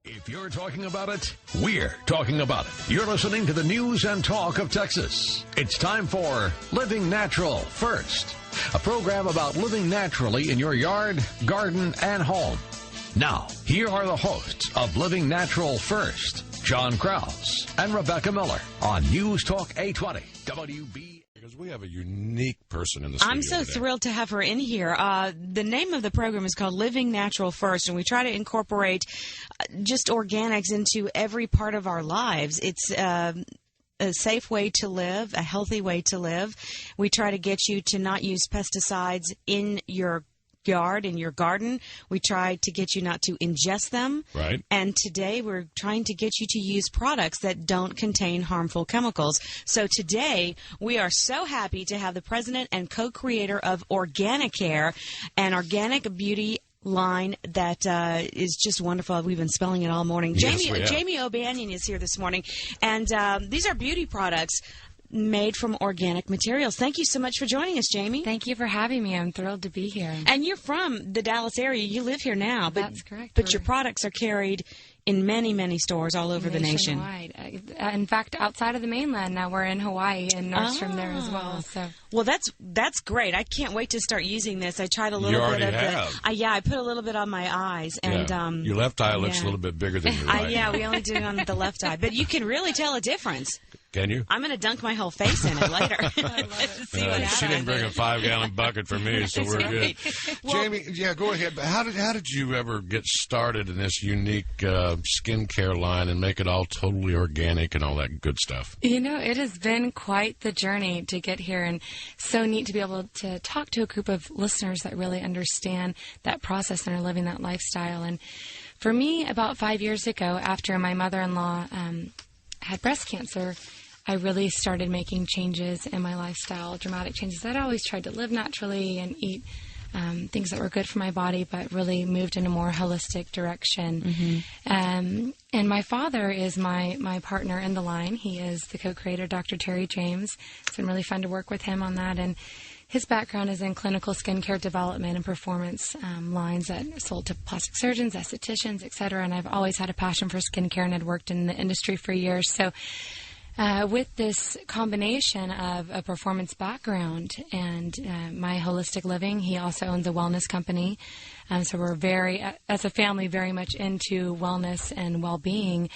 If you're talking about it, we're talking about it. You're listening to the news and talk of Texas. It's time for Living Natural First, a program about living naturally in your yard, garden, and home. Now, here are the hosts of Living Natural First, John Krause and Rebecca Miller on News Talk 820 WB. Because we have a unique person in the studio I'm so today. thrilled to have her in here. The name of the program is called Living Natural First, and we try to incorporate just organics into every part of our lives. It's a safe way to live, a healthy way to live. We try to get you to not use pesticides in your yard, in your garden. We try to get you not to ingest them. Right. And today we're trying to get you to use products that don't contain harmful chemicals. So today we are so happy to have the president and co-creator of Organicare, an organic beauty line that is just wonderful. We've been spelling it all morning. Yes, Jamie O'Banion is here this morning, and these are beauty products made from organic materials. Thank you so much for joining us, Jamie. Thank you for having me. I'm thrilled to be here. And you're from the Dallas area. You live here now. But, That's correct. But your products are carried in many, many stores all over the nation. Nationwide. In fact, outside of the mainland, now we're in Hawaii and Nordstrom there as well. So. Well, that's great. I can't wait to start using this. I tried a little You bit of already have. I put a little bit on my eyes. And Your left eye looks a yeah. little bit bigger than your right. Yeah, we only do it on the left eye. But you can really tell a difference. Can you? I'm going to dunk my whole face in it later. See what happens. She didn't bring a 5-gallon bucket for me, so we're good. Well, Jamie, yeah, go ahead. But how did you ever get started in this unique skincare line and make it all totally organic and all that good stuff? You know, it has been quite the journey to get here, and so neat to be able to talk to a group of listeners that really understand that process and are living that lifestyle. And for me, about 5 years ago, after my mother-in-law had breast cancer, I really started making changes in my lifestyle, dramatic changes. I'd always tried to live naturally and eat things that were good for my body, but really moved in a more holistic direction. Mm-hmm. And my father is my partner in the line. He is the co-creator, Dr. Terry James. It's been really fun to work with him on that. And his background is in clinical skincare development and performance lines that are sold to plastic surgeons, estheticians, et cetera. And I've always had a passion for skincare and had worked in the industry for years. So with this combination of a performance background and my holistic living, he also owns a wellness company. So we're as a family, very much into wellness and well-being.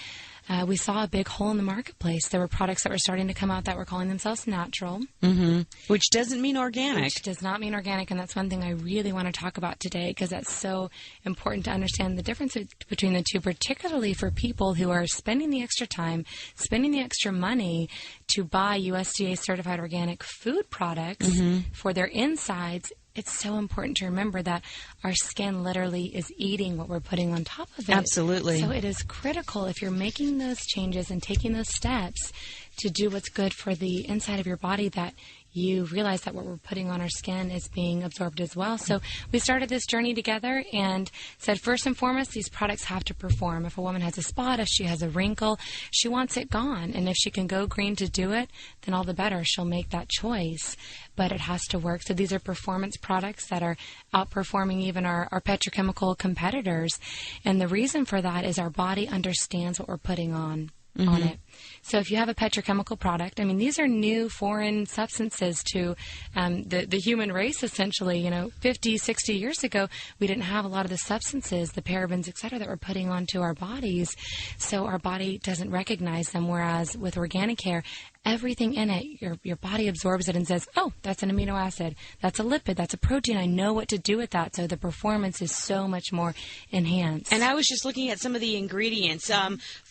We saw a big hole in the marketplace. There were products that were starting to come out that were calling themselves natural. Mm-hmm. Which doesn't mean organic. Which does not mean organic, and that's one thing I really want to talk about today because that's so important to understand the difference between the two, particularly for people who are spending the extra time, spending the extra money to buy USDA-certified organic food products for their insides. It's so important to remember that our skin literally is eating what we're putting on top of it. Absolutely. So it is critical if you're making those changes and taking those steps to do what's good for the inside of your body that you realize that what we're putting on our skin is being absorbed as well. So we started this journey together and said, first and foremost, these products have to perform. If a woman has a spot, if she has a wrinkle, she wants it gone. And if she can go green to do it, then all the better. She'll make that choice. But it has to work. So these are performance products that are outperforming even our petrochemical competitors. And the reason for that is our body understands what we're putting on it. So if you have a petrochemical product, I mean, these are new foreign substances to the human race, essentially. 50, 60 years ago, we didn't have a lot of the substances, the parabens, et cetera, that we're putting onto our bodies. So our body doesn't recognize them, whereas with Organicare, everything in it, your body absorbs it and says, oh, that's an amino acid, that's a lipid, that's a protein. I know what to do with that. So the performance is so much more enhanced. And I was just looking at some of the ingredients.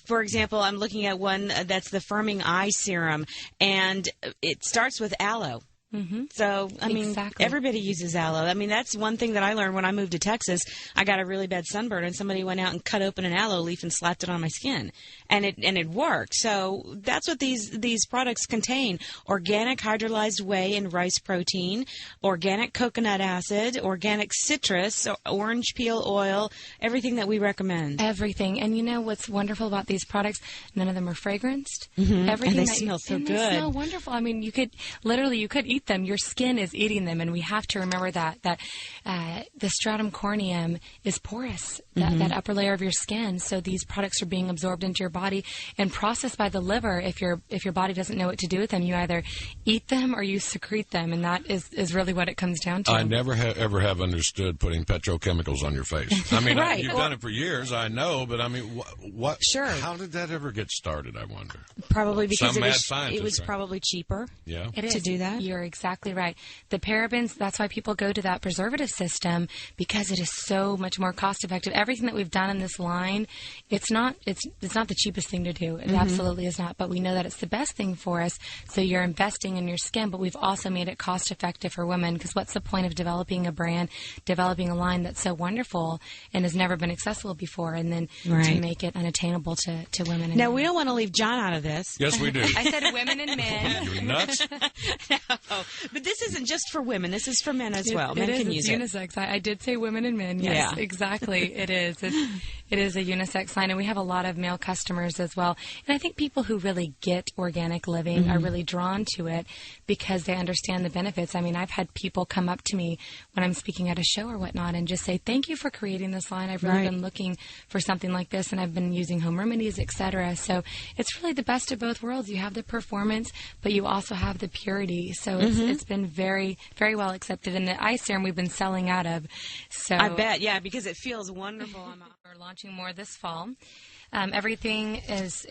For example, I'm looking at one that's the firming eye serum, and it starts with aloe. Mm-hmm. So, I mean, everybody uses aloe. I mean, that's one thing that I learned when I moved to Texas. I got a really bad sunburn, and somebody went out and cut open an aloe leaf and slapped it on my skin, and it worked. So that's what these products contain: organic hydrolyzed whey and rice protein, organic coconut acid, organic citrus, orange peel oil, everything that we recommend. Everything. And you know what's wonderful about these products? None of them are fragranced. Mm-hmm. Everything and they smell so good. They smell wonderful. I mean, you could eat eat them, your skin is eating them. And we have to remember that the stratum corneum is porous, that upper layer of your skin. So these products are being absorbed into your body and processed by the liver. If your body doesn't know what to do with them, you either eat them or you secrete them. And that is really what it comes down to. I never ever have understood putting petrochemicals on your face. I mean, right. You've done it for years, I know, but I mean, what? Sure. How did that ever get started, I wonder? Probably because it was probably cheaper to do that. You're exactly right. The parabens, that's why people go to that preservative system, because it is so much more cost effective. Everything that we've done in this line, it's not the cheapest thing to do. It absolutely is not, but we know that it's the best thing for us. So you're investing in your skin, but we've also made it cost effective for women, because what's the point of developing a brand, developing a line that's so wonderful and has never been accessible before, and then to make it unattainable to women. Now, we don't want to leave John out of this. Yes, we do. I said women and men. You're nuts. No, but this isn't just for women. This is for men as well. Men can use it. It's unisex. I did say women and men. Yes, exactly. It is. It is a unisex line, and we have a lot of male customers as well. And I think people who really get organic living are really drawn to it because they understand the benefits. I mean, I've had people come up to me when I'm speaking at a show or whatnot and just say, "Thank you for creating this line. I've really been looking for something like this, and I've been using home remedies, etc." So it's really the best of both worlds. You have the performance, but you also have the purity. So it's been very, very well accepted. And the eye serum we've been selling out of. So I bet, because it feels wonderful. We're launching more this fall. Everything is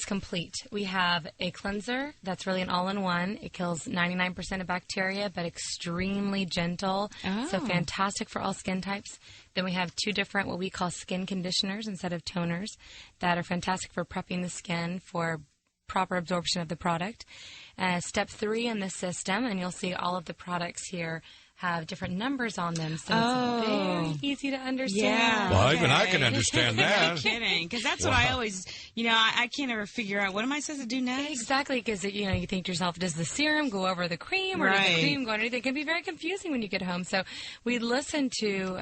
complete. We have a cleanser that's really an all-in-one. It kills 99% of bacteria, but extremely gentle. So fantastic for all skin types. Then we have 2 different what we call skin conditioners instead of toners that are fantastic for prepping the skin for proper absorption of the product. Step 3 in the system, and you'll see all of the products here have different numbers on them, so it's very easy to understand. Yeah. Well, even I can understand that. No kidding, because that's what I always, I can't ever figure out, what am I supposed to do next? Exactly, because, you think to yourself, does the serum go over the cream, or does the cream go underneath? It can be very confusing when you get home. So we listen to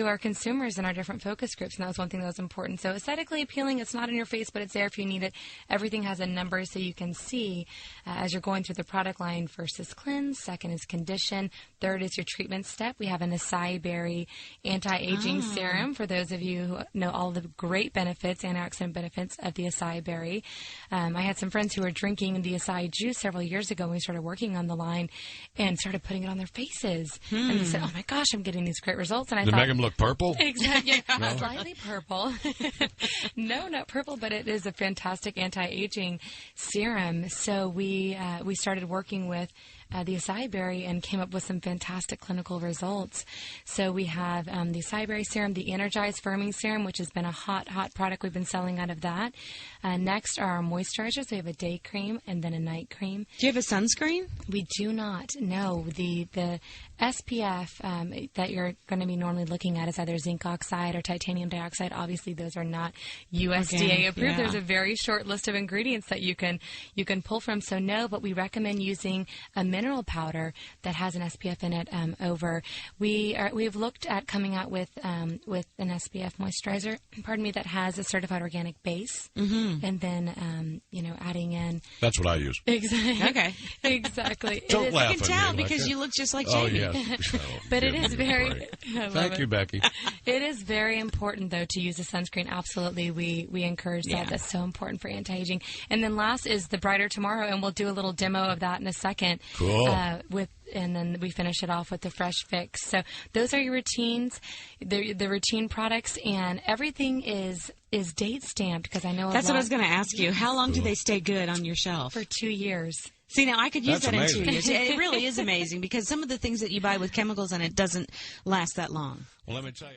our consumers in our different focus groups, and that was one thing that was important. So aesthetically appealing, it's not in your face, but it's there if you need it. Everything has a number so you can see as you're going through the product line. First is cleanse, second is condition, third is your treatment step. We have an acai berry anti-aging serum for those of you who know all the great benefits, antioxidant benefits of the acai berry. I had some friends who were drinking the acai juice several years ago when we started working on the line and started putting it on their faces. And they said, "Oh my gosh, I'm getting these great results." And I thought, look purple? Exactly. No? Slightly purple. No, not purple, but it is a fantastic anti-aging serum. So we started working with the acai berry and came up with some fantastic clinical results. So we have the acai berry serum, the Energize Firming Serum, which has been a hot product. We've been selling out of that. Next are our moisturizers. We have a day cream and then a night cream. Do you have a sunscreen? We do not. No. The SPF that you're going to be normally looking at is either zinc oxide or titanium dioxide. Obviously, those are not USDA approved. There's a very short list of ingredients that you can pull from. So no, but we recommend using a mineral powder that has an SPF in it over. We've looked at coming out with an SPF moisturizer, that has a certified organic base, and then adding in. That's what I use. Exactly. Okay. Exactly. Don't laugh I can tell at me because you look just like Oh, Jamie. yes. But it is very. Thank you, Becky. It is very important, though, to use a sunscreen. Absolutely, we encourage that. That's so important for anti-aging. And then last is the Brighter Tomorrow, and we'll do a little demo of that in a second. Cool. And then we finish it off with the Fresh Fix. So those are your routines, the routine products, and everything is date stamped because I know that's what I was going to ask you. How long do they stay good on your shelf? For 2 years. See, now I could use that amazing. in 2 years. It really is amazing because some of the things that you buy with chemicals in it doesn't last that long. Well, let me tell you.